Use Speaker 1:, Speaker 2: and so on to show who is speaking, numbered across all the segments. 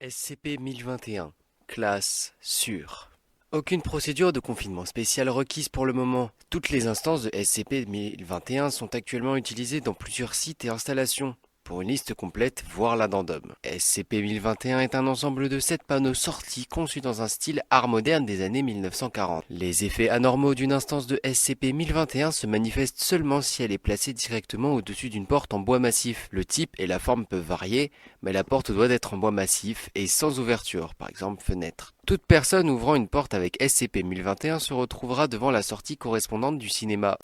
Speaker 1: SCP-1021, classe sûre. Aucune procédure de confinement spéciale requise pour le moment. Toutes les instances de SCP-1021 sont actuellement utilisées dans plusieurs sites et installations. Pour une liste complète, voir l'addendum. SCP-1021 est un ensemble de 7 panneaux sortis conçus dans un style art moderne des années 1940. Les effets anormaux d'une instance de SCP-1021 se manifestent seulement si elle est placée directement au-dessus d'une porte en bois massif. Le type et la forme peuvent varier, mais la porte doit être en bois massif et sans ouverture, par exemple fenêtre. Toute personne ouvrant une porte avec SCP-1021 se retrouvera devant la sortie correspondante du cinéma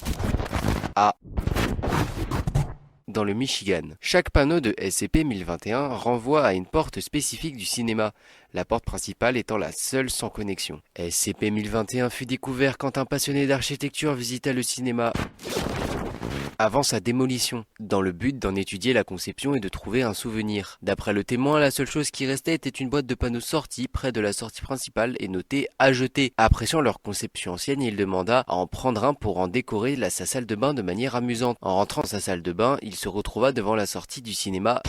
Speaker 1: A dans le Michigan. Chaque panneau de SCP-1021 renvoie à une porte spécifique du cinéma, la porte principale étant la seule sans connexion. SCP-1021 fut découvert quand un passionné d'architecture visita le cinéma avant sa démolition, dans le but d'en étudier la conception et de trouver un souvenir. D'après le témoin, la seule chose qui restait était une boîte de panneaux sortie près de la sortie principale et notée « à jeter ». Appréciant leur conception ancienne, il demanda à en prendre un pour en décorer sa salle de bain de manière amusante. En rentrant dans sa salle de bain, il se retrouva devant la sortie du cinéma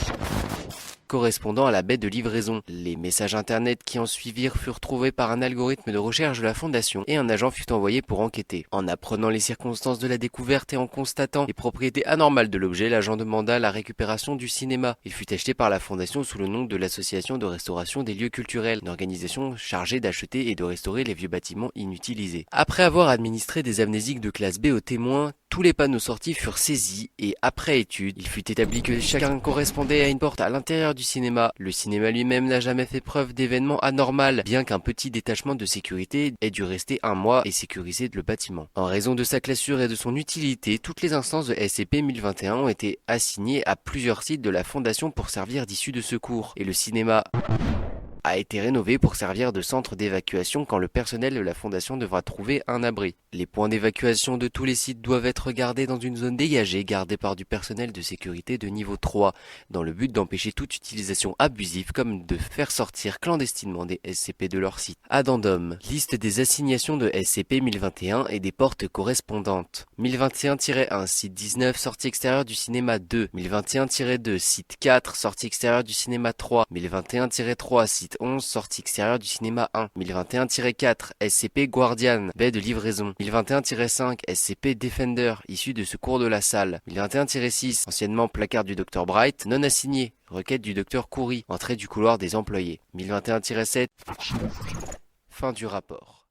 Speaker 1: correspondant à la baie de livraison. Les messages internet qui en suivirent furent trouvés par un algorithme de recherche de la Fondation et un agent fut envoyé pour enquêter. En apprenant les circonstances de la découverte et en constatant les propriétés anormales de l'objet, l'agent demanda la récupération du cinéma. Il fut acheté par la Fondation sous le nom de l'Association de restauration des lieux culturels, une organisation chargée d'acheter et de restaurer les vieux bâtiments inutilisés. Après avoir administré des amnésiques de classe B aux témoins, tous les panneaux sortis furent saisis et, après étude, il fut établi que chacun correspondait à une porte à l'intérieur du cinéma. Le cinéma lui-même n'a jamais fait preuve d'événement anormal, bien qu'un petit détachement de sécurité ait dû rester un mois et sécuriser le bâtiment. En raison de sa classure et de son utilité, toutes les instances de SCP-1021 ont été assignées à plusieurs sites de la Fondation pour servir d'issue de secours, et le cinéma a été rénové pour servir de centre d'évacuation quand le personnel de la Fondation devra trouver un abri. Les points d'évacuation de tous les sites doivent être gardés dans une zone dégagée gardée par du personnel de sécurité de niveau 3, dans le but d'empêcher toute utilisation abusive comme de faire sortir clandestinement des SCP de leur site. Addendum. Liste des assignations de SCP-1021 et des portes correspondantes. 1021-1, site 19, sortie extérieure du cinéma 2. 1021-2, site 4, sortie extérieure du cinéma 3. 1021-3, site 11, sortie extérieure du cinéma 1. 1021-4, SCP Guardian, baie de livraison. 1021-5, SCP Defender, issu de secours de la salle. 1021-6, anciennement placard du Dr Bright, non assigné. Requête du Dr Coury, entrée du couloir des employés. 1021-7, fin du rapport.